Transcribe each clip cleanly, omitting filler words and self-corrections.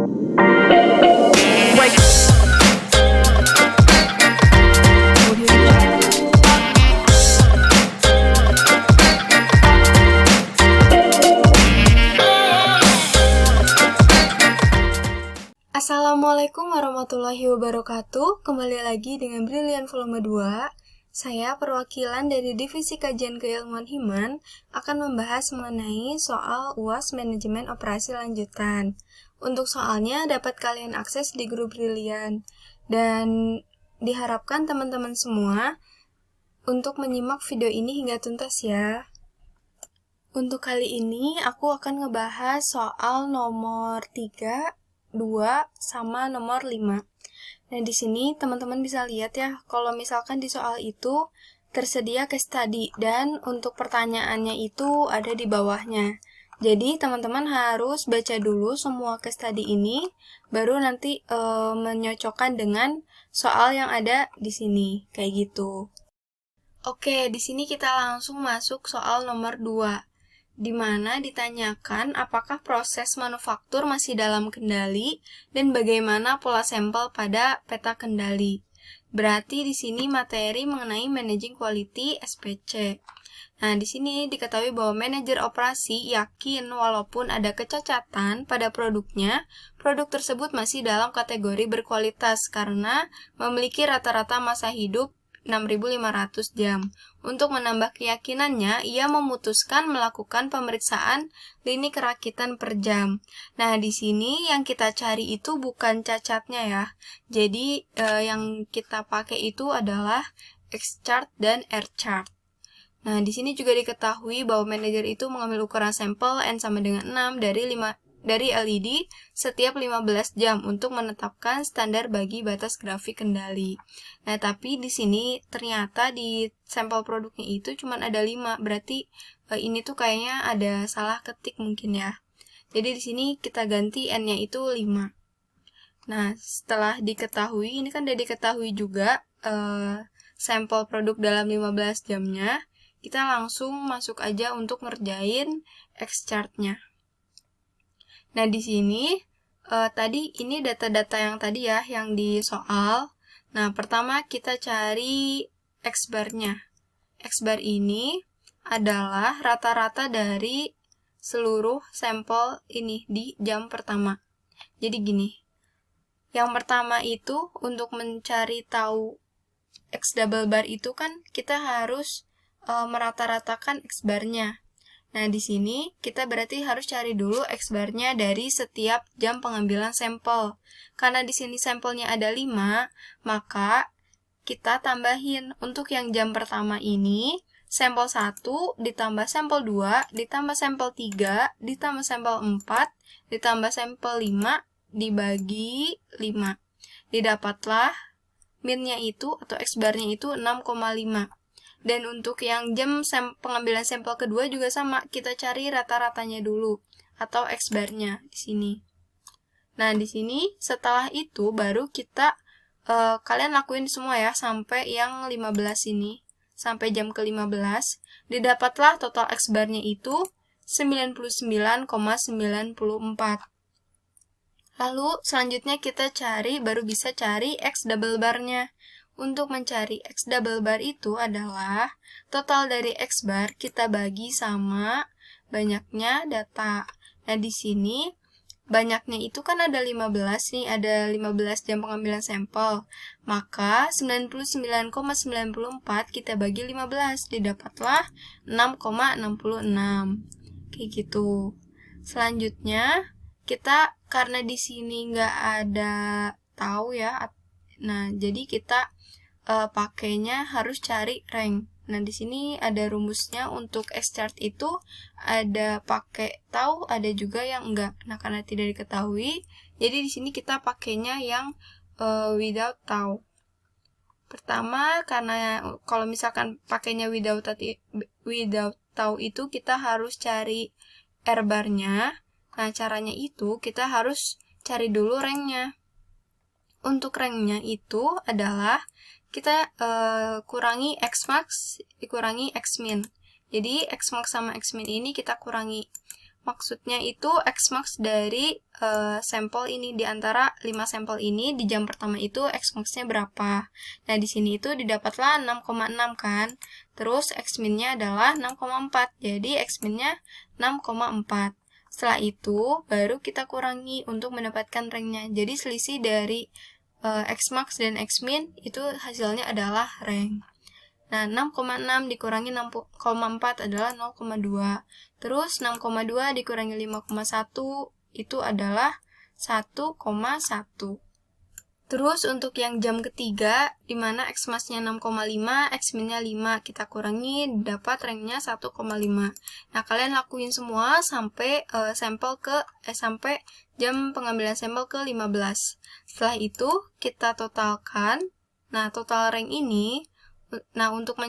Assalamualaikum warahmatullahi wabarakatuh. Kembali lagi dengan Brilian Volume 2. Saya perwakilan dari Divisi Kajian Keilmuan Himan akan membahas mengenai soal UAS Manajemen Operasi Lanjutan. Untuk soalnya dapat kalian akses di grup Brilian. Dan diharapkan teman-teman semua untuk menyimak video ini hingga tuntas ya. Untuk kali ini aku akan ngebahas soal nomor 3, 2, sama nomor 5. Nah, di sini teman-teman bisa lihat ya, kalau misalkan di soal itu tersedia case study dan untuk pertanyaannya itu ada di bawahnya. Jadi, teman-teman harus baca dulu semua case study ini, baru nanti menyocokkan dengan soal yang ada di sini, kayak gitu. Oke, di sini kita langsung masuk soal nomor 2. Di mana ditanyakan apakah proses manufaktur masih dalam kendali dan bagaimana pola sampel pada peta kendali. Berarti di sini materi mengenai managing quality SPC. Nah, di sini diketahui bahwa manajer operasi yakin walaupun ada kecacatan pada produknya, produk tersebut masih dalam kategori berkualitas karena memiliki rata-rata masa hidup 6.500 jam. Untuk menambah keyakinannya, ia memutuskan melakukan pemeriksaan lini kerakitan per jam. Nah, di sini yang kita cari itu bukan cacatnya ya. Jadi, yang kita pakai itu adalah X-chart dan R-chart. Nah, di sini juga diketahui bahwa manajer itu mengambil ukuran sampel N sama dengan 6 dari LED setiap 15 jam untuk menetapkan standar bagi batas grafik kendali. Nah, tapi di sini ternyata di sampel produknya itu cuma ada 5, berarti ini tuh kayaknya ada salah ketik mungkin ya. Jadi di sini kita ganti N-nya itu 5. Nah, setelah diketahui, ini kan udah diketahui juga sampel produk dalam 15 jamnya, kita langsung masuk aja untuk ngerjain X-chart-nya. Nah, di sini tadi ini data-data yang tadi ya, yang di soal. Nah, pertama kita cari X-bar-nya. X-bar ini adalah rata-rata dari seluruh sampel ini di jam pertama. Jadi gini, yang pertama itu untuk mencari tahu X double bar itu kan kita harus merata-ratakan X-bar-nya. Nah, di sini kita berarti harus cari dulu X-bar-nya dari setiap jam pengambilan sampel. Karena di sini sampelnya ada 5, maka kita tambahin untuk yang jam pertama ini, sampel 1 ditambah sampel 2, ditambah sampel 3, ditambah sampel 4, ditambah sampel 5, dibagi 5. Didapatlah min-nya itu atau X-bar-nya itu 6,5. Dan untuk yang jam pengambilan sampel kedua juga sama, kita cari rata-ratanya dulu atau X-bar-nya di sini. Nah, di sini setelah itu baru kita kalian lakuin semua ya sampai yang 15 ini, sampai jam ke-15, didapatlah total X-bar-nya itu 99,94. Lalu selanjutnya kita baru bisa cari X double bar-nya. Untuk mencari X double bar itu adalah total dari X bar kita bagi sama banyaknya data. Nah, di sini banyaknya itu kan ada 15 nih, ada 15 jam pengambilan sampel. Maka 99,94 kita bagi 15, didapatlah 6,66. Kayak gitu. Selanjutnya, kita karena di sini nggak ada tahu ya, nah jadi kita pakainya harus cari rank. Nah, di sini ada rumusnya untuk X-chart itu ada pakai tahu, ada juga yang enggak. Nah, karena tidak diketahui, jadi di sini kita pakainya yang without tahu. Pertama, karena kalau misalkan pakainya without tahu itu kita harus cari R-bar-nya. Nah, caranya itu kita harus cari dulu ranknya. Untuk ranknya itu adalah kita kurangi Xmax dikurangi Xmin. Jadi Xmax sama Xmin ini kita kurangi. maksudnya itu Xmax dari sampel ini, di antara 5 sampel ini di jam pertama itu Xmax-nya berapa. Nah, di sini itu didapatlah 6,6 kan. Terus Xmin-nya adalah 6,4. Jadi Xmin-nya 6,4. Setelah itu baru kita kurangi untuk mendapatkan rank-nya. Jadi selisih dari Xmax dan Xmin itu hasilnya adalah rank. Nah, 6,6 dikurangi 6,4 adalah 0,2. Terus 6,2 dikurangi 5,1 itu adalah 1,1. Terus untuk yang jam ketiga, di mana Xmax-nya 6,5, Xmin-nya 5, kita kurangi, dapat rank-nya 1,5. Nah, kalian lakuin semua sampai sampai jam pengambilan sampel ke 15. Setelah itu, kita totalkan. Nah, total rank ini, untuk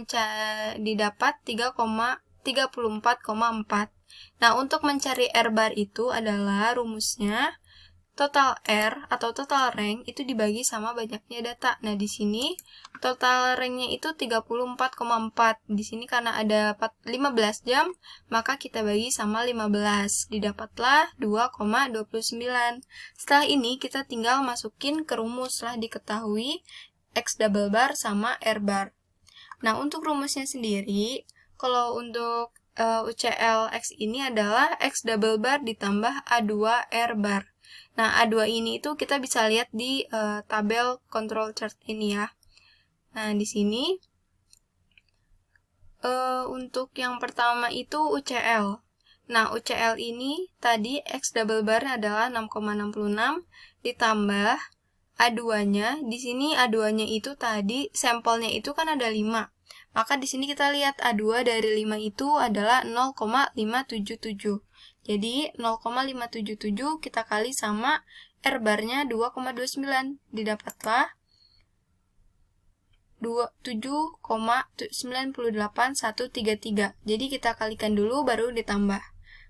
didapat 34,4. Nah, untuk mencari R-bar itu adalah rumusnya total R atau total rank itu dibagi sama banyaknya data. Nah, di sini total ranknya itu 34,4. Di sini karena ada 15 jam, maka kita bagi sama 15. Didapatlah 2,29. Setelah ini kita tinggal masukin ke rumus setelah diketahui X double bar sama R bar. Nah, untuk rumusnya sendiri, kalau untuk UCL X ini adalah X double bar ditambah A2 R bar. Nah, A2 ini itu kita bisa lihat di tabel control chart ini ya. Nah, di sini untuk yang pertama itu UCL. Nah, UCL ini tadi X double bar adalah 6,66 ditambah A2-nya. Di sini A2-nya itu tadi sampelnya itu kan ada 5. Maka di sini kita lihat A2 dari 5 itu adalah 0,577. Jadi 0,577 kita kali sama R barnya 2,29. Didapatlah 7,98133. Jadi kita kalikan dulu baru ditambah.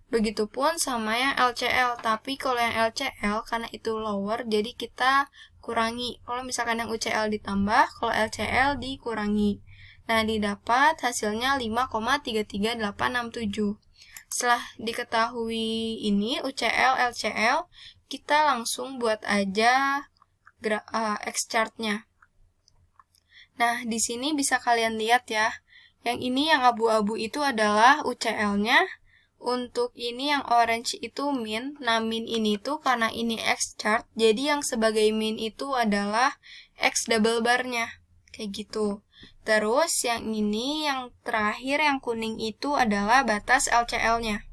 Begitupun sama yang LCL, tapi kalau yang LCL karena itu lower, jadi kita kurangi. Kalau misalkan yang UCL ditambah, kalau LCL dikurangi. Nah, didapat hasilnya 5,33867. Setelah diketahui ini UCL, LCL, kita langsung buat aja X-chart-nya. Nah, di sini bisa kalian lihat ya. Yang ini yang abu-abu itu adalah UCL-nya. Untuk ini yang orange itu min. Nah, min ini tuh karena ini X-chart, jadi yang sebagai min itu adalah X double bar-nya. Kayak gitu. Terus yang ini, yang terakhir, yang kuning itu adalah batas LCL-nya.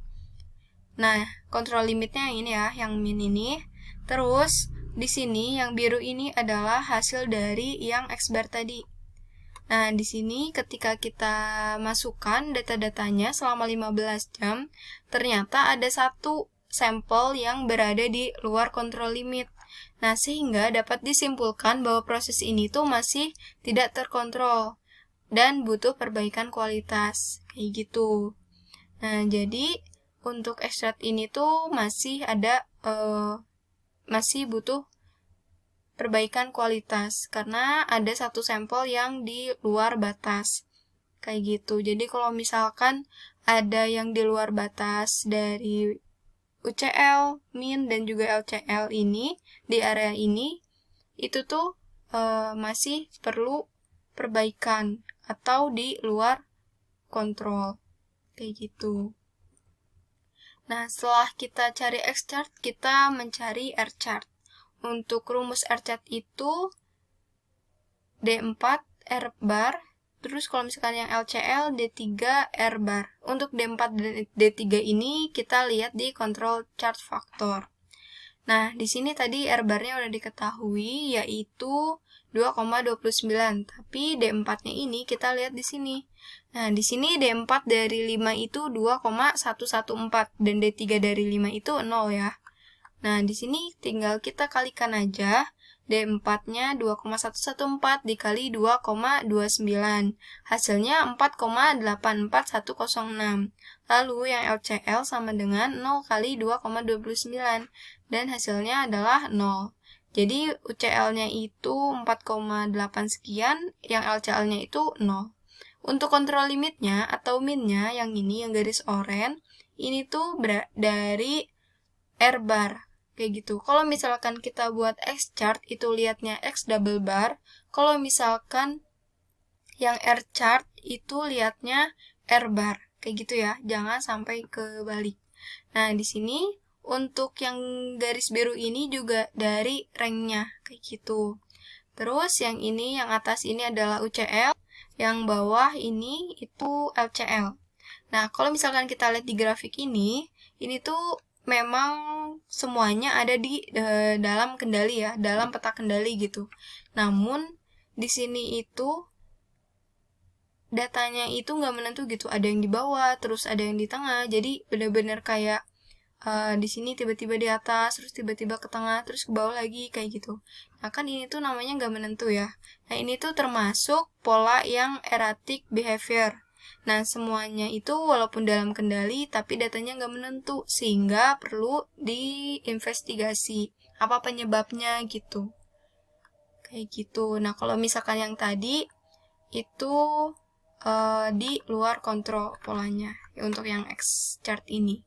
Nah, kontrol limitnya yang ini ya, yang min ini. Terus, di sini yang biru ini adalah hasil dari yang X bar tadi. Nah, di sini ketika kita masukkan data-datanya selama 15 jam, ternyata ada satu sampel yang berada di luar kontrol limit. Nah, sehingga dapat disimpulkan bahwa proses ini tuh masih tidak terkontrol dan butuh perbaikan kualitas, kayak gitu. Nah, jadi untuk extract ini tuh masih butuh perbaikan kualitas karena ada satu sampel yang di luar batas, kayak gitu. Jadi kalau misalkan ada yang di luar batas dari UCL, min, dan juga LCL ini di area ini, itu tuh masih perlu perbaikan atau di luar kontrol, kayak gitu. Nah, setelah kita cari X-chart, kita mencari R-chart. Untuk rumus R-chart itu D4 R bar, terus kalau misalkan yang LCL D3 R bar. Untuk D4 dan D3 ini kita lihat di control chart factor. Nah, di sini tadi R barnya udah diketahui yaitu 2,29, tapi D4-nya ini kita lihat di sini. Nah, di sini D4 dari 5 itu 2,114 dan D3 dari 5 itu 0 ya. Nah, di sini tinggal kita kalikan aja. D4-nya 2,114 dikali 2,29. Hasilnya 4,84106. Lalu yang LCL sama dengan 0 kali 2,29. Dan hasilnya adalah 0. Jadi UCL-nya itu 4,8 sekian, yang LCL-nya itu 0. Untuk kontrol limitnya atau min-nya, yang ini, yang garis oranye, ini tuh dari R bar, kayak gitu. Kalau misalkan kita buat X chart, itu lihatnya X double bar. Kalau misalkan yang R chart, itu lihatnya R bar, kayak gitu ya. Jangan sampai kebalik. Nah, di sini untuk yang garis biru ini juga dari ranknya, kayak gitu. Terus yang ini, yang atas ini adalah UCL, yang bawah ini itu LCL. Nah, kalau misalkan kita lihat di grafik ini tuh memang semuanya ada di dalam kendali ya, dalam peta kendali gitu. Namun, di sini itu datanya itu nggak menentu gitu, ada yang di bawah, terus ada yang di tengah, jadi benar-benar kayak di sini tiba-tiba di atas, terus tiba-tiba ke tengah, terus ke bawah lagi, kayak gitu. Nah, kan ini tuh namanya nggak menentu ya. Nah, ini tuh termasuk pola yang erratic behavior. Nah, semuanya itu walaupun dalam kendali, tapi datanya nggak menentu, sehingga perlu diinvestigasi apa penyebabnya gitu. Kayak gitu. Nah, kalau misalkan yang tadi, itu di luar kontrol polanya, ya, untuk yang X chart ini.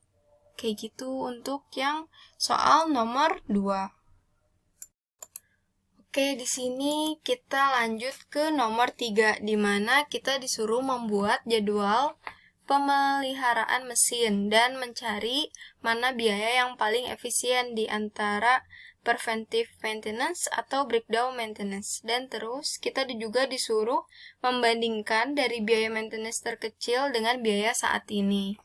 Kayak gitu untuk yang soal nomor 2. Oke, di sini kita lanjut ke nomor 3, di mana kita disuruh membuat jadwal pemeliharaan mesin dan mencari mana biaya yang paling efisien di antara preventive maintenance atau breakdown maintenance. Dan terus kita juga disuruh membandingkan dari biaya maintenance terkecil dengan biaya saat ini.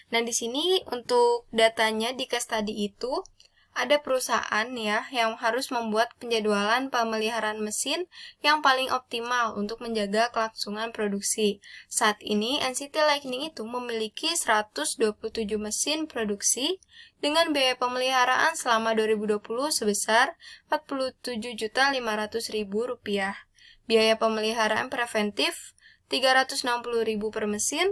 Nah, di sini untuk datanya di case study itu ada perusahaan ya yang harus membuat penjadwalan pemeliharaan mesin yang paling optimal untuk menjaga kelangsungan produksi. Saat ini NCT Lighting itu memiliki 127 mesin produksi dengan biaya pemeliharaan selama 2020 sebesar Rp47.500.000. Biaya pemeliharaan preventif Rp360.000 per mesin.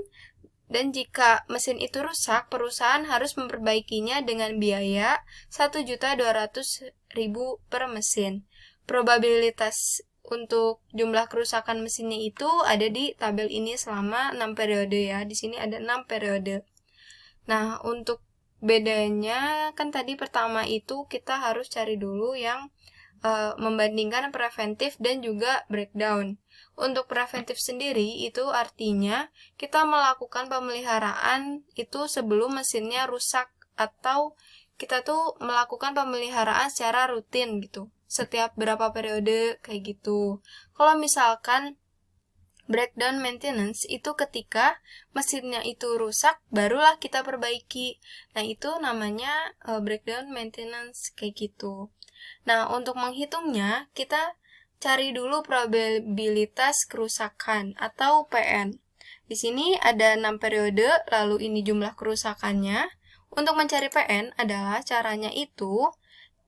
Dan jika mesin itu rusak, perusahaan harus memperbaikinya dengan biaya Rp1.200.000 per mesin. Probabilitas untuk jumlah kerusakan mesinnya itu ada di tabel ini selama 6 periode ya. Di sini ada 6 periode. Nah, untuk bedanya kan tadi pertama itu kita harus cari dulu yang membandingkan preventif dan juga breakdown. Untuk preventif sendiri itu artinya kita melakukan pemeliharaan itu sebelum mesinnya rusak, atau kita tuh melakukan pemeliharaan secara rutin gitu, setiap berapa periode kayak gitu. Kalau misalkan breakdown maintenance itu ketika mesinnya itu rusak, barulah kita perbaiki. Nah, itu namanya breakdown maintenance kayak gitu. Nah, untuk menghitungnya, kita cari dulu probabilitas kerusakan atau PN. Di sini ada 6 periode, lalu ini jumlah kerusakannya. Untuk mencari PN adalah caranya itu,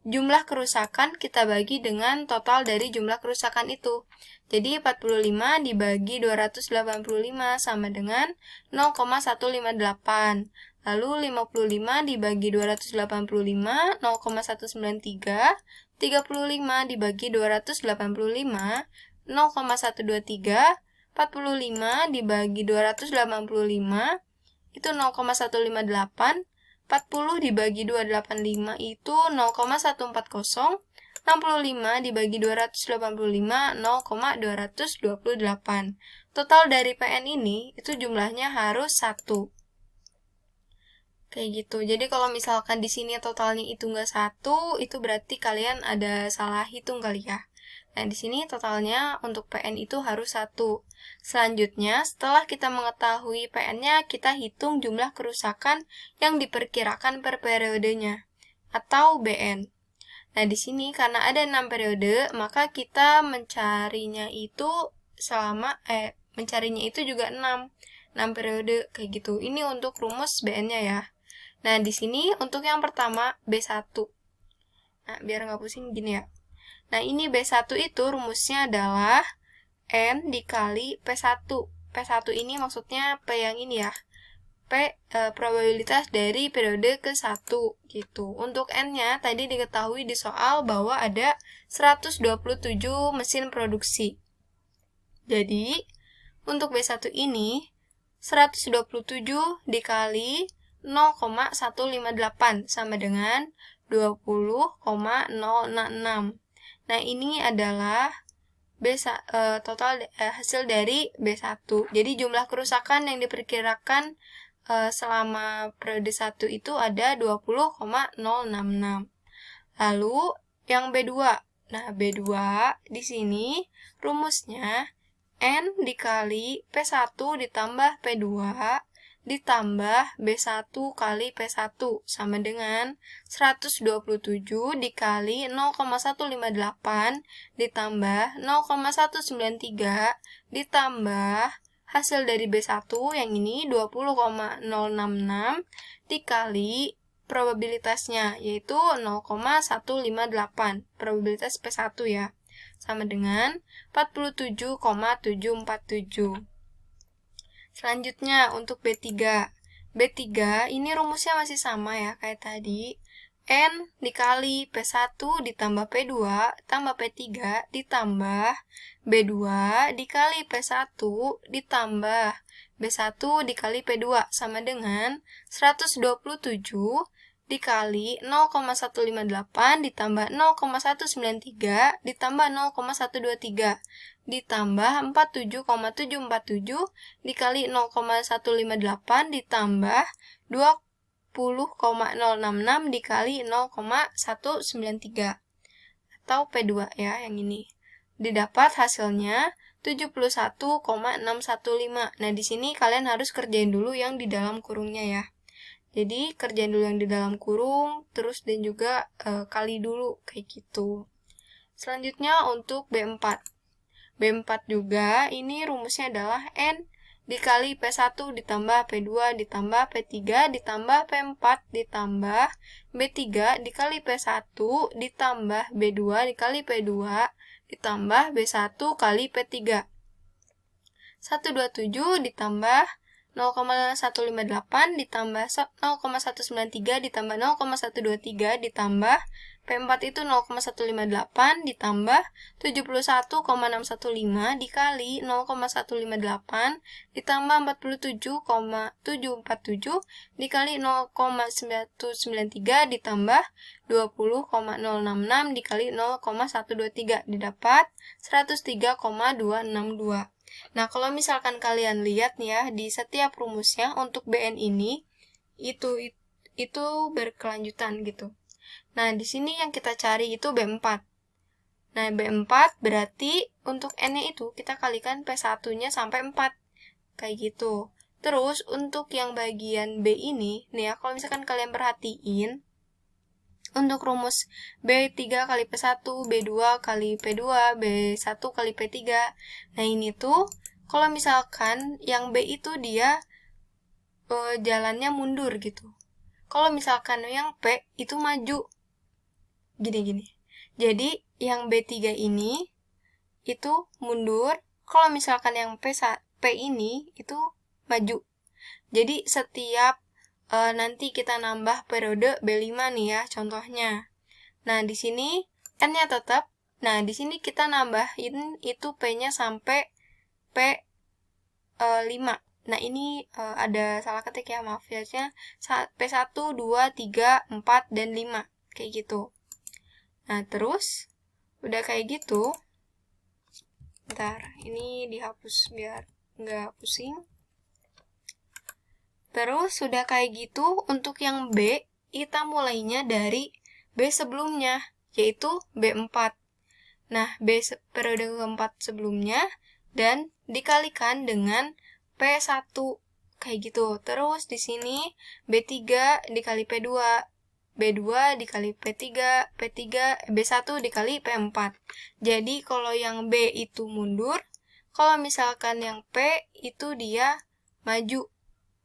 jumlah kerusakan kita bagi dengan total dari jumlah kerusakan itu. Jadi 45 dibagi 285 sama dengan 0,158. Lalu 55 dibagi 285, 0,193. 35 dibagi 285, 0,123. 45 dibagi 285, itu 0,158. 40 dibagi 285 itu 0,140. 65 dibagi 285, 0,228. Total dari PN ini, itu jumlahnya harus 1. Kayak gitu. Jadi kalau misalkan di sini totalnya itu nggak 1, itu berarti kalian ada salah hitung kali ya. Nah, di sini totalnya untuk PN itu harus 1. Selanjutnya, setelah kita mengetahui PN-nya, kita hitung jumlah kerusakan yang diperkirakan per periodenya, atau BN. Nah, di sini karena ada 6 periode, maka kita mencarinya itu juga 6 periode kayak gitu. Ini untuk rumus BN-nya ya. Nah, di sini untuk yang pertama B1. Nah, biar nggak pusing gini ya. Nah, ini B1 itu rumusnya adalah N dikali P1. P1 ini maksudnya P yang ini ya. P probabilitas dari periode ke-1 gitu. Untuk N-nya tadi diketahui di soal bahwa ada 127 mesin produksi. Jadi, untuk B1 ini 127 dikali 0,158 sama dengan 20,066. Nah, ini adalah total hasil dari B1. Jadi jumlah kerusakan yang diperkirakan selama periode 1 itu ada 20,066. Lalu yang B2. Nah, B2 di sini rumusnya N dikali P1 ditambah P2 ditambah B1 kali P1 sama dengan 127 dikali 0,158 ditambah 0,193 ditambah hasil dari B1 yang ini 20,066 dikali probabilitasnya yaitu 0,158 probabilitas P1 ya sama dengan 47,747. Selanjutnya untuk B3. B3 ini rumusnya masih sama ya kayak tadi. N dikali P1 ditambah P2 tambah P3 ditambah B2 dikali P1 ditambah B1 dikali P2 sama dengan 127 dikali 0,158 ditambah 0,193 ditambah 0,123 ditambah 47,747 dikali 0,158 ditambah 20,066 dikali 0,193 atau P2 ya yang ini. Didapat hasilnya 71,615. Nah, di sini kalian harus kerjain dulu yang di dalam kurungnya ya. Jadi, kerjain dulu yang di dalam kurung, terus dan juga kali dulu, kayak gitu. Selanjutnya untuk B4. B4 juga, ini rumusnya adalah N dikali P1 ditambah P2 ditambah P3 ditambah P4 ditambah B3 dikali P1 ditambah B2 dikali P2 ditambah B1 kali P3. 127 ditambah 0,158 ditambah 0,193 ditambah 0,123 ditambah P4 itu 0,158 ditambah 71,615 dikali 0,158 ditambah 47,747 dikali 0,193 ditambah 20,066 dikali 0,123 didapat 103,262. Nah, kalau misalkan kalian lihat nih ya, di setiap rumusnya untuk BN ini, itu berkelanjutan gitu. Nah, di sini yang kita cari itu B4. Nah, B4 berarti untuk N-nya itu kita kalikan P1-nya sampai 4. Kayak gitu. Terus, untuk yang bagian B ini, nih ya, kalau misalkan kalian perhatiin, untuk rumus B3 kali P1, B2 kali P2, B1 kali P3. Nah, ini tuh kalau misalkan yang B itu dia jalannya mundur gitu. Kalau misalkan yang P itu maju. Gini-gini. Jadi, yang B3 ini itu mundur. Kalau misalkan yang P ini itu maju. Jadi, setiap nanti kita nambah periode B5 nih ya, contohnya. Nah, di sini N-nya tetap. Nah, di sini kita nambahin itu P-nya sampai P5. Nah, ini ada salah ketik ya, maaf ya. P1, 2, 3, 4, dan 5. Kayak gitu. Nah, terus, udah kayak gitu. Bentar, ini dihapus biar nggak pusing. Terus, sudah kayak gitu, untuk yang B, kita mulainya dari B sebelumnya, yaitu B4. Nah, periode keempat sebelumnya, dan dikalikan dengan P1, kayak gitu. Terus, di sini B3 dikali P2, B2 dikali P3, B1 dikali P4. Jadi, kalau yang B itu mundur, kalau misalkan yang P itu dia maju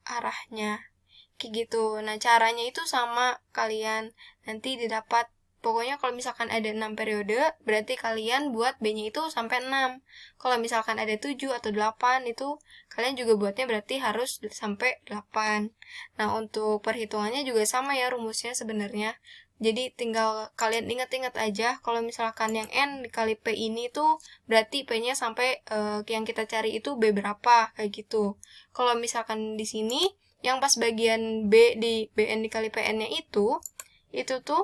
arahnya kayak gitu. Nah, caranya itu sama kalian nanti didapat. Pokoknya kalau misalkan ada 6 periode, berarti kalian buat B-nya itu sampai 6. Kalau misalkan ada 7 atau 8, itu kalian juga buatnya berarti harus sampai 8. Nah, untuk perhitungannya juga sama ya rumusnya sebenarnya. Jadi tinggal kalian ingat-ingat aja kalau misalkan yang N dikali P ini tuh berarti P-nya sampai yang kita cari itu B berapa kayak gitu. Kalau misalkan di sini yang pas bagian B di BN dikali PN-nya itu tuh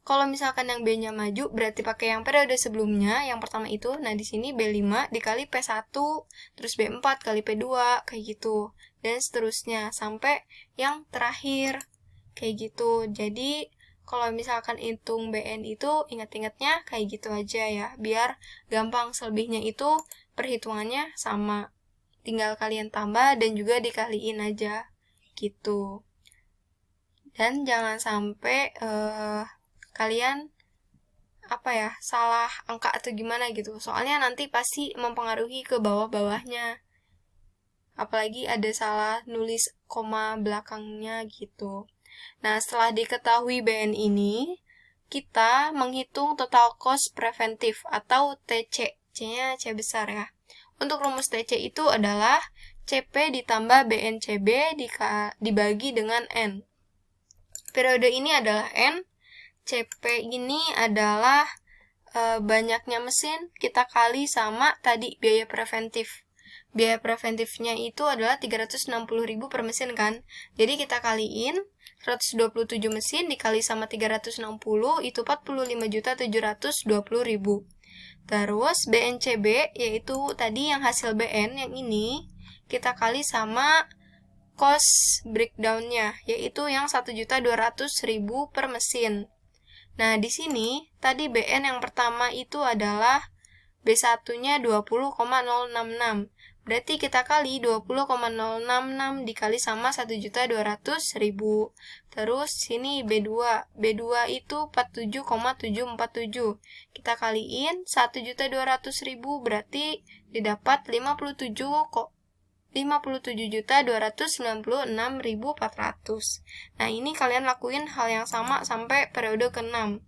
kalau misalkan yang B-nya maju, berarti pakai yang periode sebelumnya, yang pertama itu. Nah, di sini B5 dikali P1, terus B4 kali P2, kayak gitu. Dan seterusnya, sampai yang terakhir, kayak gitu. Jadi, kalau misalkan hitung BN itu, ingat-ingatnya kayak gitu aja ya. Biar gampang, selebihnya itu perhitungannya sama. Tinggal kalian tambah dan juga dikaliin aja, gitu. Dan jangan sampai kalian salah angka atau gimana gitu, soalnya nanti pasti mempengaruhi ke bawah-bawahnya, apalagi ada salah nulis koma belakangnya gitu. Nah, setelah diketahui BN ini, kita menghitung total cost preventif atau TC. C-nya C besar ya. Untuk rumus TC itu adalah CP ditambah BNCB dibagi dengan N. Periode ini adalah N, CP ini adalah banyaknya mesin, kita kali sama tadi biaya preventif. Biaya preventifnya itu adalah 360.000 per mesin kan. Jadi kita kaliin 127 mesin dikali sama 360 itu 45.720.000. Terus BNCB yaitu tadi yang hasil BN yang ini kita kali sama cost breakdown-nya yaitu yang 1.200.000 per mesin. Nah, di sini tadi BN yang pertama itu adalah B1-nya 20,066. Berarti kita kali 20,066 dikali sama 1.200.000. Terus sini B2. B2 itu 47,747. Kita kaliin 1.200.000 berarti didapat 57.296.400. Nah, ini kalian lakuin hal yang sama sampai periode ke-6.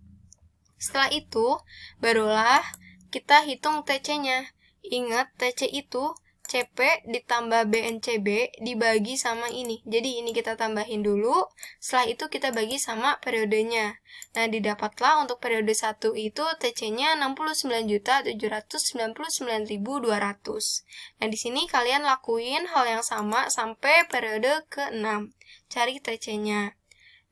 Setelah itu, barulah kita hitung TC-nya. Ingat, TC itu CP ditambah BNCB dibagi sama ini. Jadi ini kita tambahin dulu, setelah itu kita bagi sama periodenya. Nah, didapatlah untuk periode 1 itu TC-nya 69.799.200. Nah, di sini kalian lakuin hal yang sama sampai periode ke-6. Cari TC-nya.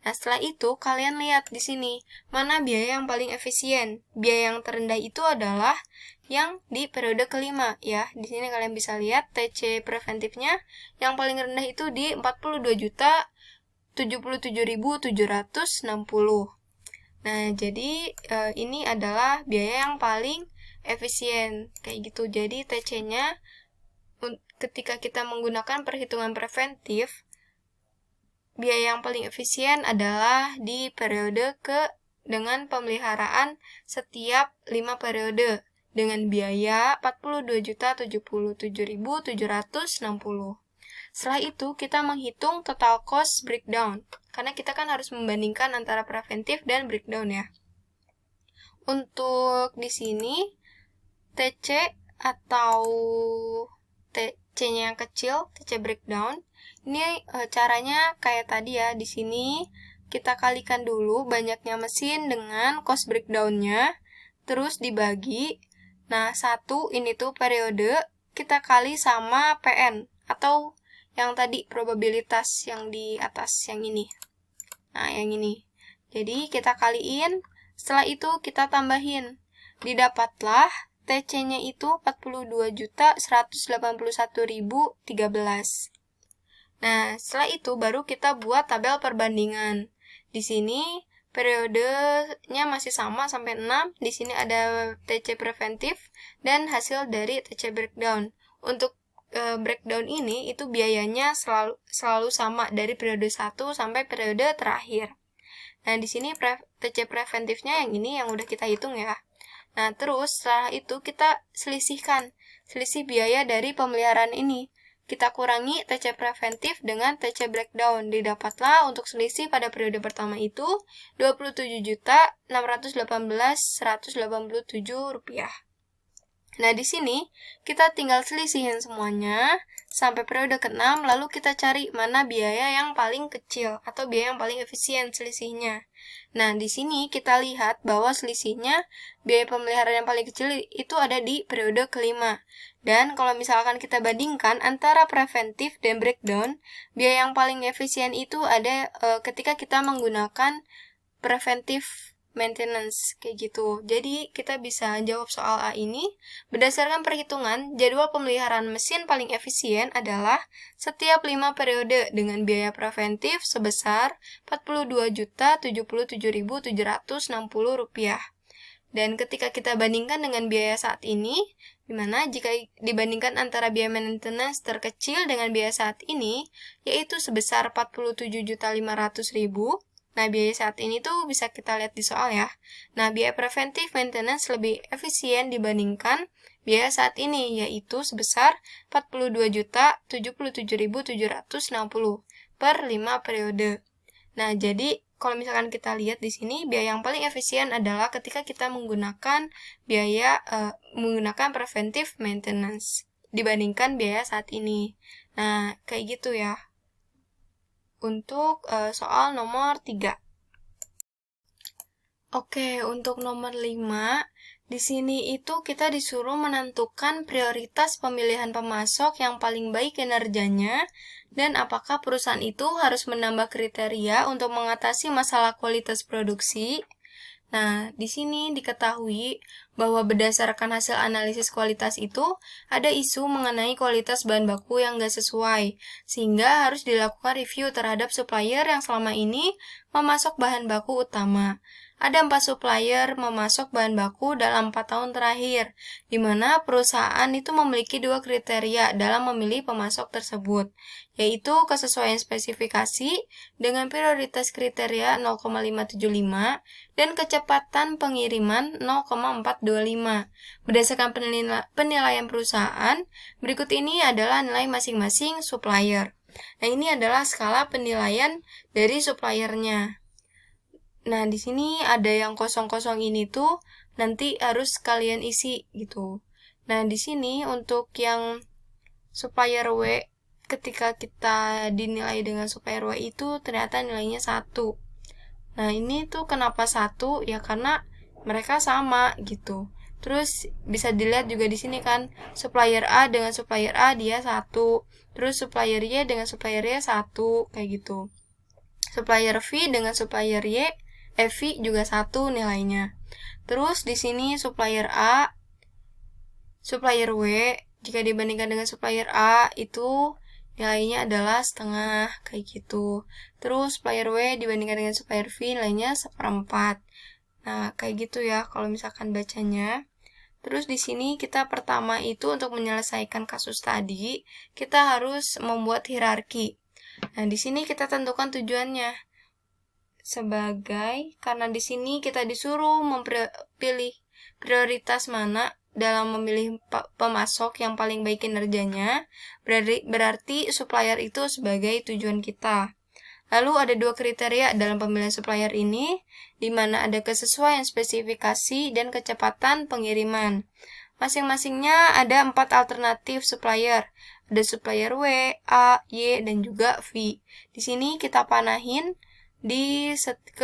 Nah, setelah itu kalian lihat di sini mana biaya yang paling efisien. Biaya yang terendah itu adalah yang di periode kelima ya. Di sini kalian bisa lihat TC preventifnya yang paling rendah itu di 42.077.760. Nah, jadi ini adalah biaya yang paling efisien kayak gitu. Jadi TC-nya ketika kita menggunakan perhitungan preventif, biaya yang paling efisien adalah di periode dengan pemeliharaan setiap 5 periode dengan biaya 42.077.760. Setelah itu kita menghitung total cost breakdown karena kita kan harus membandingkan antara preventif dan breakdown ya. Untuk di sini TC atau TC-nya yang kecil, TC breakdown. Ini caranya kayak tadi ya. Di sini kita kalikan dulu banyaknya mesin dengan cost breakdown-nya, terus dibagi. Nah, 1 ini tuh periode, kita kali sama PN atau yang tadi probabilitas yang di atas yang ini. Nah, yang ini. Jadi kita kaliin, setelah itu kita tambahin. Didapatlah TC-nya itu 42.181.013. Nah, setelah itu baru kita buat tabel perbandingan. Di sini periodenya masih sama sampai 6. Di sini ada TC preventif dan hasil dari TC breakdown. Untuk breakdown ini itu biayanya selalu sama dari periode 1 sampai periode terakhir. Nah, di sini TC preventifnya yang ini yang udah kita hitung ya. Nah, terus setelah itu kita selisih biaya dari pemeliharaan ini. Kita kurangi TC preventif dengan TC breakdown. Didapatlah untuk selisih pada periode pertama itu Rp27.618.187. Nah, di sini kita tinggal selisihin semuanya sampai periode ke-6, lalu kita cari mana biaya yang paling kecil atau biaya yang paling efisien selisihnya. Nah, di sini kita lihat bahwa selisihnya biaya pemeliharaan yang paling kecil itu ada di periode kelima. Dan kalau misalkan kita bandingkan antara preventif dan breakdown, biaya yang paling efisien itu ada ketika kita menggunakan preventif maintenance, kayak gitu. Jadi, kita bisa jawab soal A ini. Berdasarkan perhitungan, jadwal pemeliharaan mesin paling efisien adalah setiap 5 periode dengan biaya preventif sebesar Rp42.077.760. Dan ketika kita bandingkan dengan biaya saat ini, di mana jika dibandingkan antara biaya maintenance terkecil dengan biaya saat ini, yaitu sebesar Rp47.500.000. Nah, biaya saat ini tuh bisa kita lihat di soal ya. Nah, biaya preventif maintenance lebih efisien dibandingkan biaya saat ini, yaitu sebesar Rp42.077.760 per 5 periode. Nah, jadi kalau misalkan kita lihat di sini, biaya yang paling efisien adalah ketika kita menggunakan menggunakan preventive maintenance dibandingkan biaya saat ini. Nah, kayak gitu ya. Untuk soal nomor 3. Oke, untuk nomor 5, di sini itu kita disuruh menentukan prioritas pemilihan pemasok yang paling baik kinerjanya dan apakah perusahaan itu harus menambah kriteria untuk mengatasi masalah kualitas produksi. Nah, di sini diketahui bahwa berdasarkan hasil analisis kualitas itu, ada isu mengenai kualitas bahan baku yang nggak sesuai, sehingga harus dilakukan review terhadap supplier yang selama ini memasok bahan baku utama. Ada 4 supplier memasok bahan baku dalam 4 tahun terakhir, di mana perusahaan itu memiliki 2 kriteria dalam memilih pemasok tersebut, yaitu kesesuaian spesifikasi dengan prioritas kriteria 0,575 dan kecepatan pengiriman 0,425. Berdasarkan penilaian perusahaan, berikut ini adalah nilai masing-masing supplier. Nah, ini adalah skala penilaian dari suppliernya. Nah, di sini ada yang kosong-kosong ini tuh nanti harus kalian isi gitu. Nah, di sini untuk yang supplier W, ketika kita dinilai dengan supplier W itu ternyata nilainya 1. Nah, ini tuh kenapa 1? Ya karena mereka sama gitu. Terus bisa dilihat juga di sini kan, supplier A dengan supplier A dia 1. Terus supplier Y dengan supplier Y 1, kayak gitu. Supplier V dengan supplier V juga 1 nilainya. Terus di sini supplier A, supplier W, jika dibandingkan dengan supplier A itu nilainya adalah setengah, kayak gitu. Terus supplier W dibandingkan dengan supplier V nilainya 1/4. Nah, kayak gitu ya kalau misalkan bacanya. Terus di sini kita pertama itu untuk menyelesaikan kasus tadi, kita harus membuat hierarki. Nah, di sini kita tentukan tujuannya. Karena di sini kita disuruh pilih prioritas mana dalam memilih pemasok yang paling baik kinerjanya, berarti supplier itu sebagai tujuan kita. Lalu ada 2 kriteria dalam pemilihan supplier ini, di mana ada kesesuaian spesifikasi dan kecepatan pengiriman. Masing-masingnya ada 4 alternatif supplier. Ada supplier W, A, Y, dan juga V. Di sini kita panahin ke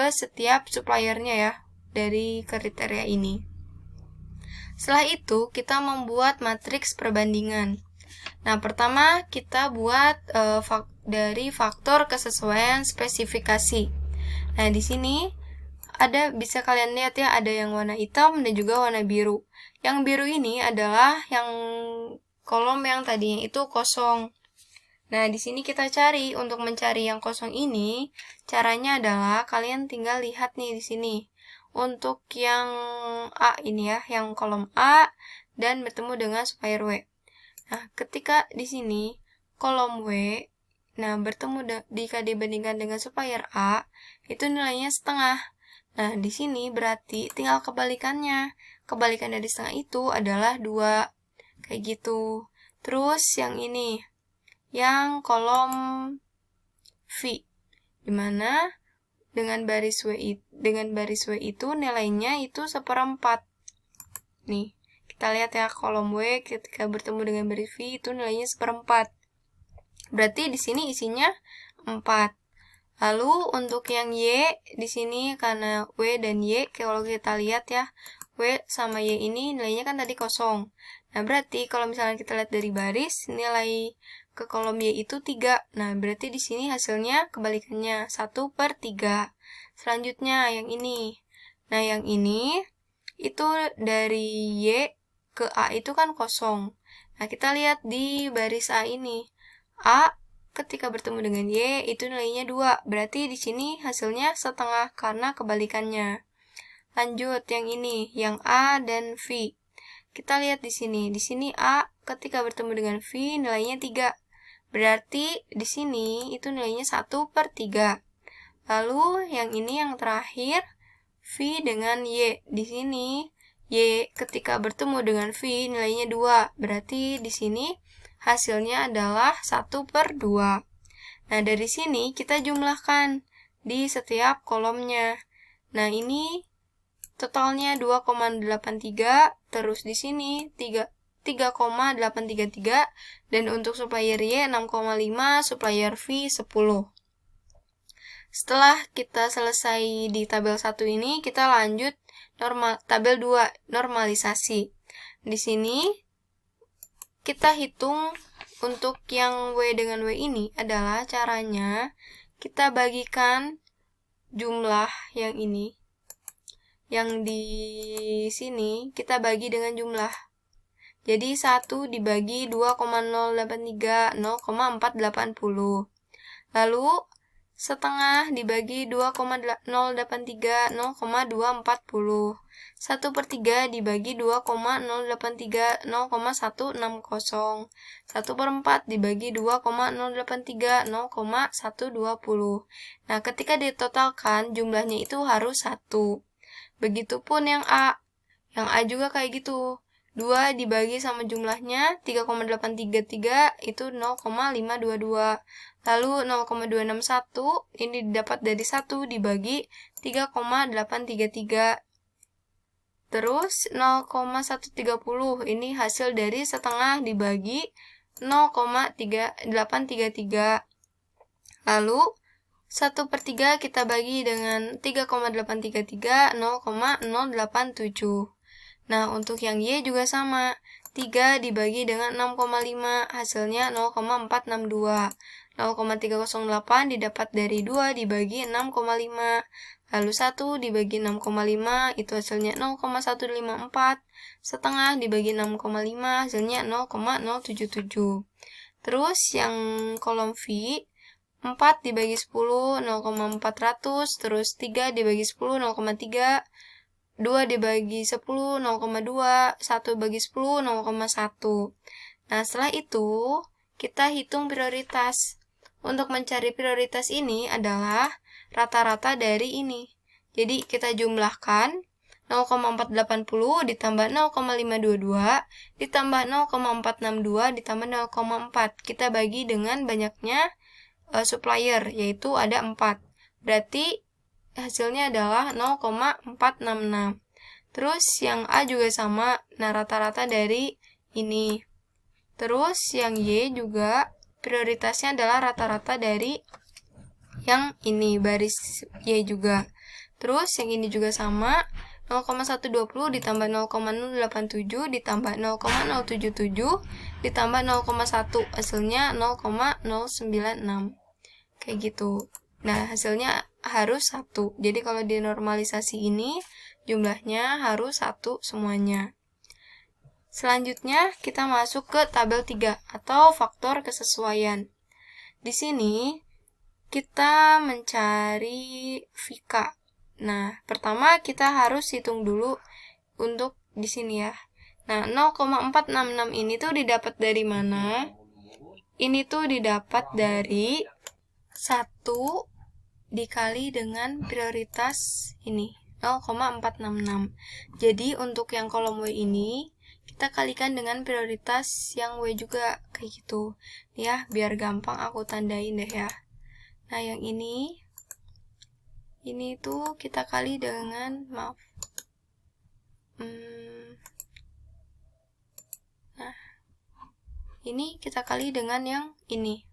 setiap suppliernya ya, dari kriteria ini. Setelah itu, kita membuat matriks perbandingan. Nah, pertama kita buat dari faktor kesesuaian spesifikasi. Nah, di sini bisa kalian lihat ya, ada yang warna hitam dan juga warna biru. Yang biru ini adalah yang kolom yang tadinya itu kosong. Nah, di sini kita cari, untuk mencari yang kosong ini, caranya adalah kalian tinggal lihat nih di sini. Untuk yang A ini ya, yang kolom A dan bertemu dengan supplier W. Nah, ketika di sini kolom W, nah bertemu jika dibandingkan dengan supplier A, itu nilainya setengah. Nah, di sini berarti tinggal kebalikannya. Kebalikan dari setengah itu adalah 2. Kayak gitu. Terus yang ini, yang kolom V, dimana dengan baris W itu nilainya itu 1/4. Nih, kita lihat ya, kolom W ketika bertemu dengan baris V itu nilainya 1/4. Berarti di sini isinya 4. Lalu untuk yang Y di sini karena W dan Y, kalau kita lihat ya, W sama Y ini nilainya kan tadi kosong. Nah, berarti kalau misalnya kita lihat dari baris, nilai ke kolom Y itu 3. Nah, berarti di sini hasilnya kebalikannya, 1/3. Selanjutnya yang ini. Nah, yang ini itu dari Y ke A itu kan kosong. Nah, kita lihat di baris A ini. A ketika bertemu dengan Y itu nilainya 2. Berarti di sini hasilnya setengah karena kebalikannya. Lanjut yang ini, yang A dan V. Kita lihat di sini. Di sini A ketika bertemu dengan V nilainya 3. Berarti di sini itu nilainya 1/3. Lalu yang ini yang terakhir, V dengan Y. Di sini Y ketika bertemu dengan V nilainya 2. Berarti di sini hasilnya adalah 1/2. Nah, dari sini kita jumlahkan di setiap kolomnya. Nah, ini totalnya 2,83, terus di sini 3,833, dan untuk supplier Y 6,5, supplier V 10. Setelah kita selesai di tabel 1 ini, kita lanjut tabel 2, normalisasi. Di sini kita hitung untuk yang W dengan W ini adalah caranya kita bagikan jumlah yang ini. Yang di sini kita bagi dengan jumlah. Jadi 1 dibagi 2,083, 0,480. Lalu setengah dibagi 2,083, 0,240. 1/3 dibagi 2,083, 0,160. 1/4 dibagi 2,083, 0,120. Nah, ketika ditotalkan jumlahnya itu harus 1. Begitupun yang A. Yang A juga kayak gitu. 2 dibagi sama jumlahnya 3,833 itu 0,522. Lalu 0,261 ini didapat dari 1 dibagi 3,833. Terus 0,130 ini hasil dari setengah dibagi 0,833. Lalu 1/3 kita bagi dengan 3,833, 0,087. Nah, untuk yang Y juga sama. 3 dibagi dengan 6,5, hasilnya 0,462. 0,308 didapat dari 2 dibagi 6,5. Lalu 1 dibagi 6,5, itu hasilnya 0,154. Setengah dibagi 6,5, hasilnya 0,077. Terus yang kolom V, 4 dibagi 10, 0,400. Terus 3 dibagi 10, 0,3. 2 dibagi 10, 0,2, 1 bagi 10, 0,1. Nah, setelah itu, kita hitung prioritas. Untuk mencari prioritas ini adalah rata-rata dari ini. Jadi, kita jumlahkan 0,480 ditambah 0,522, ditambah 0,462, ditambah 0,4. Kita bagi dengan banyaknya supplier, yaitu ada 4. Berarti hasilnya adalah 0,466. Terus yang A juga sama, nah rata-rata dari ini. Terus yang Y juga prioritasnya adalah rata-rata dari yang ini, baris Y juga. Terus yang ini juga sama, 0,120 ditambah 0,087 ditambah 0,077 ditambah 0,1, hasilnya 0,096. Kayak gitu. Nah, hasilnya harus 1. Jadi kalau di normalisasi ini jumlahnya harus 1 semuanya. Selanjutnya kita masuk ke tabel 3 atau faktor kesesuaian. Di sini kita mencari VK. Nah, pertama kita harus hitung dulu untuk di sini ya. Nah, 0,466 ini tuh didapat dari mana? Ini tuh didapat dari 1 dikali dengan prioritas ini, 0,466. Jadi untuk yang kolom W ini, kita kalikan dengan prioritas yang W juga, kayak gitu. Ya, biar gampang aku tandain deh ya. Nah, yang ini tuh kita kali dengan, nah, ini kita kali dengan yang ini.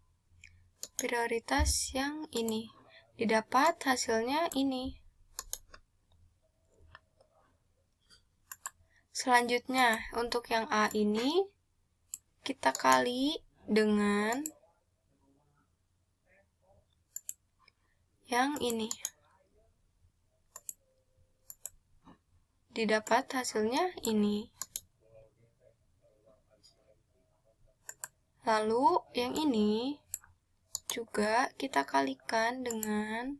Prioritas yang ini. Didapat hasilnya ini. Selanjutnya, untuk yang A ini, kita kali dengan yang ini. Didapat hasilnya ini. Lalu, yang ini juga kita kalikan dengan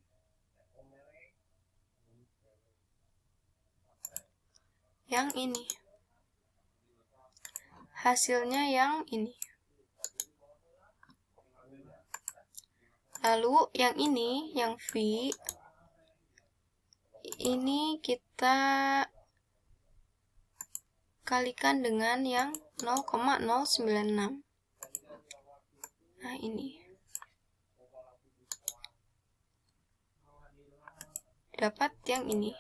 yang ini. Hasilnya yang ini. Lalu yang ini, yang V, ini kita kalikan dengan yang 0,096. Nah, ini. Dapat yang ini.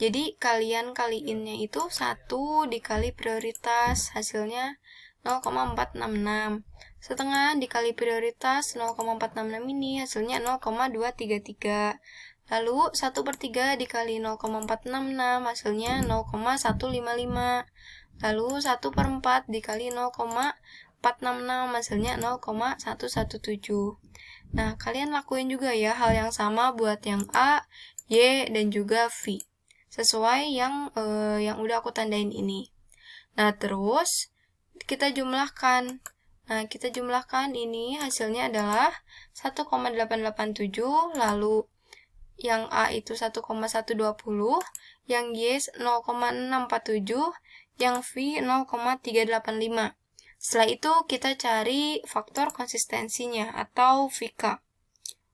Jadi kalian kaliinnya itu 1 dikali prioritas, hasilnya 0,466. Setengah dikali prioritas 0,466 ini hasilnya 0,233. Lalu 1/3 dikali 0,466 hasilnya 0,155. Lalu 1/4 dikali 0,466 hasilnya 0,117. Nah, kalian lakuin juga ya hal yang sama buat yang A, Y, dan juga V. Sesuai yang udah aku tandain ini. Nah, terus kita jumlahkan. Nah, kita jumlahkan ini hasilnya adalah 1,887, lalu yang A itu 1,120, yang Y 0,647, yang V 0,385. Setelah itu kita cari faktor konsistensinya atau VK.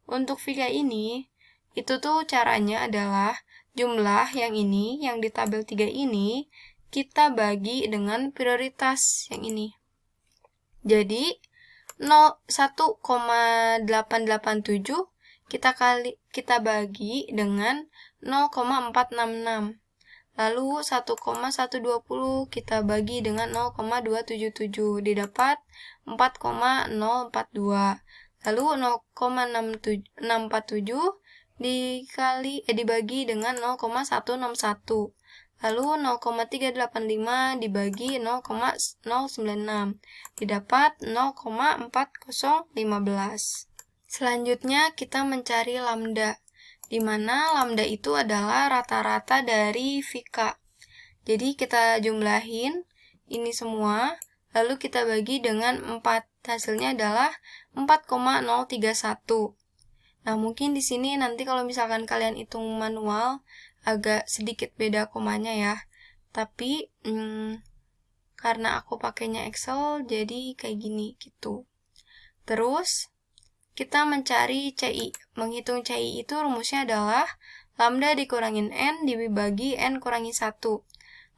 Untuk VK ini, itu tuh caranya adalah jumlah yang ini, yang di tabel 3 ini, kita bagi dengan prioritas yang ini. Jadi, 1,887 kita bagi dengan 0,466. Lalu 1,120 kita bagi dengan 0,277, didapat 4,042. Lalu 0,647 dibagi dengan 0,161. Lalu 0,385 dibagi 0,096. Didapat 0,4015. Selanjutnya kita mencari lambda, di mana lambda itu adalah rata-rata dari VK. Jadi kita jumlahin ini semua, lalu kita bagi dengan 4. Hasilnya adalah 4,031. Nah, mungkin di sini nanti kalau misalkan kalian hitung manual, agak sedikit beda komanya ya. Tapi, karena aku pakainya Excel, jadi kayak gini gitu. Terus, kita mencari CI. Menghitung CI itu rumusnya adalah lambda dikurangin N dibagi N kurangi 1.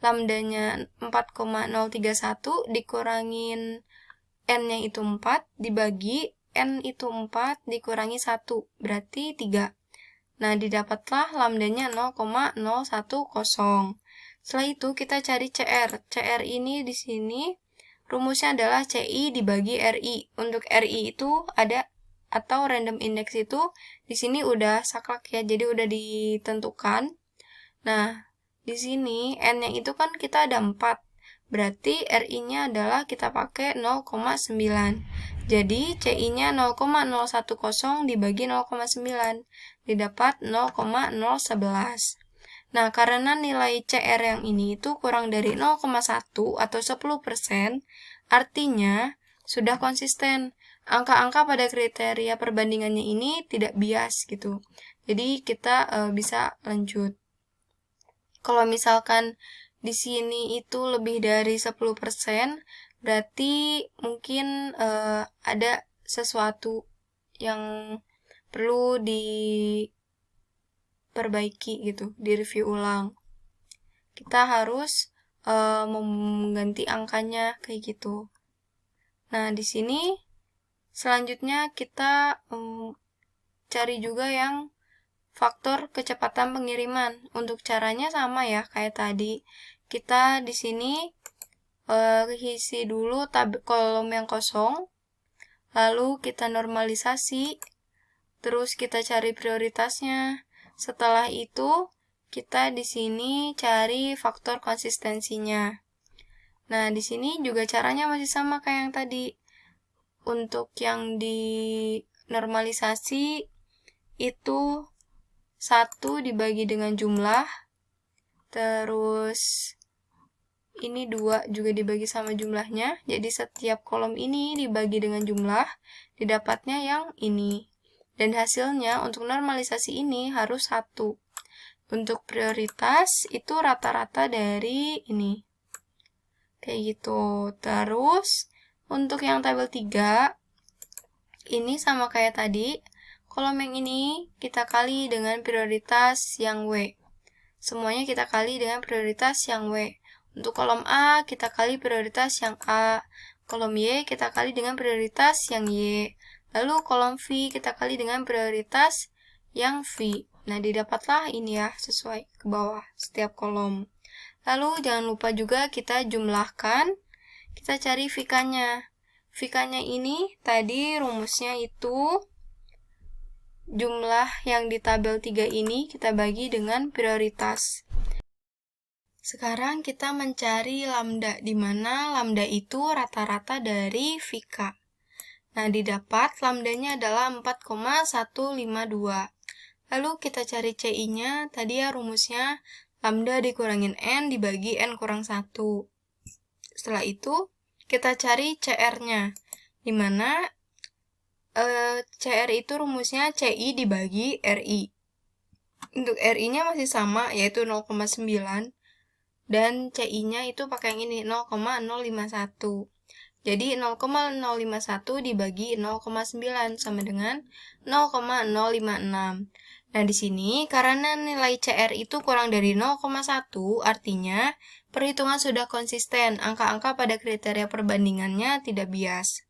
Lambdanya 4,031 dikurangin N-nya itu 4 dibagi N itu 4 dikurangi 1, berarti 3. Nah, didapatlah lambdanya 0,010. Setelah itu kita cari CR. CR ini di sini rumusnya adalah CI dibagi RI. Untuk RI itu ada atau random index itu di sini udah saklek ya, jadi udah ditentukan. Nah, di sini N-nya itu kan kita ada 4. Berarti RI-nya adalah kita pakai 0,9. Jadi CI-nya 0,010 dibagi 0,9. Didapat 0,011. Nah, karena nilai CR yang ini itu kurang dari 0,1 atau 10%, artinya sudah konsisten. Angka-angka pada kriteria perbandingannya ini tidak bias gitu. Jadi kita bisa lanjut. Kalau misalkan di sini itu lebih dari 10%, berarti mungkin ada sesuatu yang perlu diperbaiki gitu, direview ulang. Kita harus mengganti angkanya kayak gitu. Nah, di sini selanjutnya kita cari juga yang faktor kecepatan pengiriman. Untuk caranya sama ya, kayak tadi. Kita di sini isi dulu kolom yang kosong, lalu kita normalisasi, Terus kita cari prioritasnya. Setelah itu, kita di sini cari faktor konsistensinya. Nah, di sini juga caranya masih sama kayak yang tadi. Untuk yang di normalisasi itu 1 dibagi dengan jumlah, terus ini 2 juga dibagi sama jumlahnya, jadi setiap kolom ini dibagi dengan jumlah, didapatnya yang ini. Dan hasilnya untuk normalisasi ini harus 1. Untuk prioritas itu rata-rata dari ini. Kayak gitu. Terus, untuk yang tabel 3, ini sama kayak tadi. Kolom yang ini kita kali dengan prioritas yang W. Semuanya kita kali dengan prioritas yang W. Untuk kolom A, kita kali prioritas yang A. Kolom Y, kita kali dengan prioritas yang Y. Lalu kolom V, kita kali dengan prioritas yang V. Nah, didapatlah ini ya, sesuai ke bawah setiap kolom. Lalu, jangan lupa juga kita jumlahkan. Kita cari VK-nya. VK-nya ini, tadi rumusnya itu jumlah yang di tabel 3 ini kita bagi dengan prioritas. Sekarang kita mencari lambda, di mana lambda itu rata-rata dari VK. Nah, didapat lambdanya adalah 4,152. Lalu kita cari CI-nya, tadi ya rumusnya lambda dikurangin N dibagi N kurang 1. Setelah itu, kita cari CR-nya, di mana CR itu rumusnya CI dibagi RI. Untuk RI-nya masih sama, yaitu 0,9. Dan CI-nya itu pakai yang ini, 0,051. Jadi 0,051 dibagi 0,9 sama dengan 0,056. Nah, di sini karena nilai CR itu kurang dari 0,1, artinya perhitungan sudah konsisten, angka-angka pada kriteria perbandingannya tidak bias.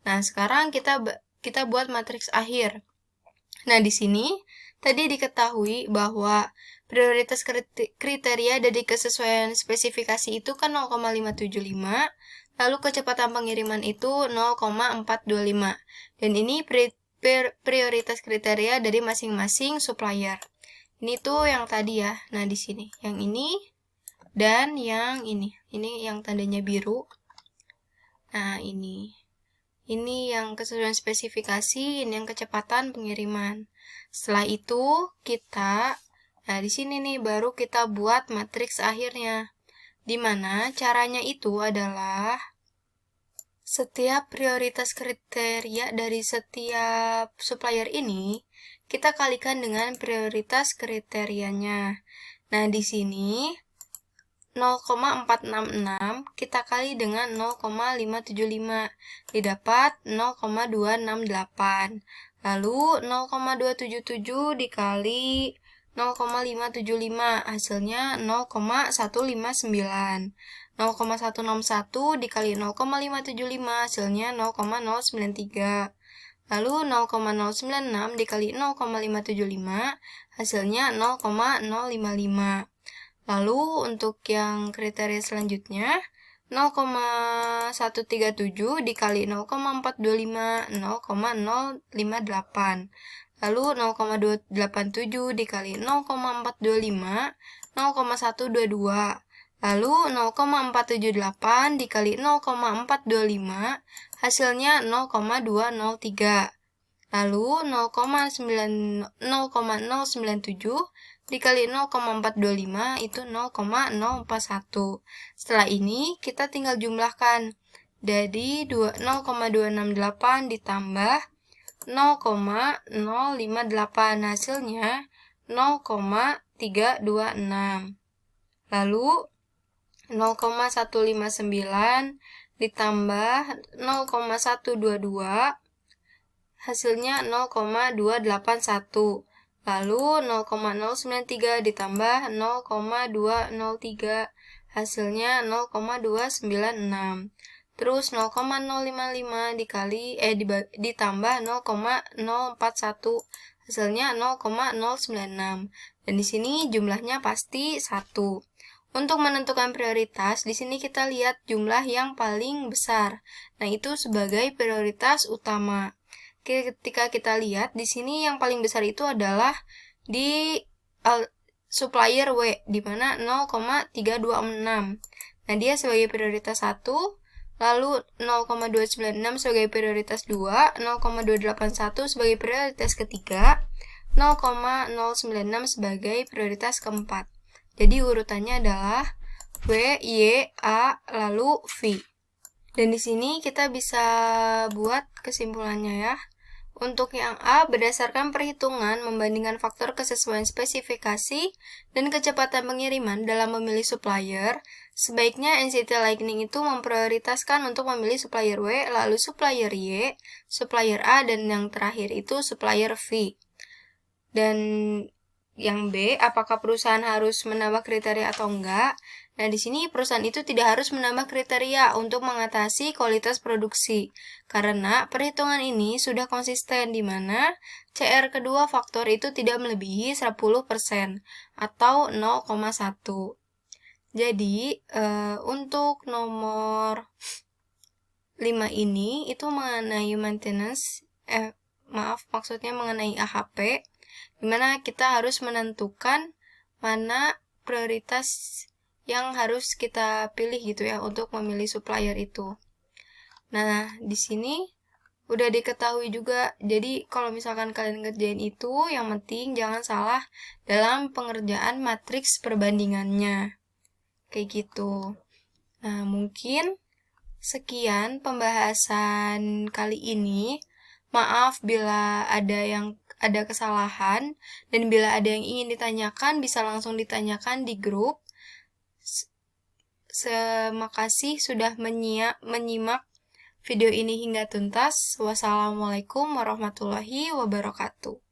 Nah, sekarang kita buat matriks akhir. Nah, di sini tadi diketahui bahwa prioritas kriteria dari kesesuaian spesifikasi itu kan 0,575, lalu kecepatan pengiriman itu 0,425. Dan ini prioritas kriteria dari masing-masing supplier. Ini tuh yang tadi ya. Nah, di sini yang ini dan yang ini. Ini yang tandanya biru. Nah, ini yang kesesuaian spesifikasi, ini yang kecepatan pengiriman. Setelah itu, nah di sini nih baru kita buat matriks akhirnya. Di mana caranya itu adalah setiap prioritas kriteria dari setiap supplier ini kita kalikan dengan prioritas kriterianya. Nah, di sini 0,466 kita kali dengan 0,575 didapat 0,268. Lalu 0,277 dikali 0,575 hasilnya 0,159. 0,161 dikali 0,575 hasilnya 0,093. Lalu 0,096 dikali 0,575 hasilnya 0,055. Lalu untuk yang kriteria selanjutnya 0,137 dikali 0,425 0,058. Lalu 0,287 dikali 0,425 0,122. Lalu 0,478 dikali 0,425 hasilnya 0,203. Lalu 0,097 dikali 0,425 itu 0,041. Setelah ini kita tinggal jumlahkan. Jadi 0,268 ditambah 0,058 hasilnya 0,326. Lalu 0,159 ditambah 0,122 hasilnya 0,281. Lalu 0,093 ditambah 0,203 hasilnya 0,296. Terus 0,055 ditambah 0,041 hasilnya 0,096. Dan di sini jumlahnya pasti 1. Untuk menentukan prioritas, di sini kita lihat jumlah yang paling besar. Nah, itu sebagai prioritas utama. ketika kita lihat di sini yang paling besar itu adalah di supplier W, di mana 0,326. Nah, dia sebagai prioritas 1, lalu 0,296 sebagai prioritas 2, 0,281 sebagai prioritas ketiga, 0,096 sebagai prioritas keempat. Jadi urutannya adalah W, Y, A, lalu V. Dan di sini kita bisa buat kesimpulannya ya. Untuk yang A, berdasarkan perhitungan membandingkan faktor kesesuaian spesifikasi dan kecepatan pengiriman dalam memilih supplier, sebaiknya NCT Lightning itu memprioritaskan untuk memilih supplier W, lalu supplier Y, supplier A, dan yang terakhir itu supplier V. Dan yang B, apakah perusahaan harus menambah kriteria atau enggak? Nah, di sini perusahaan itu tidak harus menambah kriteria untuk mengatasi kualitas produksi, karena perhitungan ini sudah konsisten di mana CR kedua faktor itu tidak melebihi 10% atau 0,1. Jadi, untuk nomor 5 ini itu mengenai maintenance, maksudnya mengenai AHP, di mana kita harus menentukan mana prioritas yang harus kita pilih gitu ya untuk memilih supplier itu. Nah, di sini udah diketahui juga. Jadi, kalau misalkan kalian ngerjain itu, yang penting jangan salah dalam pengerjaan matriks perbandingannya. Kayak gitu. Nah, mungkin sekian pembahasan kali ini. Maaf bila ada kesalahan, dan bila ada yang ingin ditanyakan, bisa langsung ditanyakan di grup. Terima kasih sudah menyimak video ini hingga tuntas. Wassalamualaikum warahmatullahi wabarakatuh.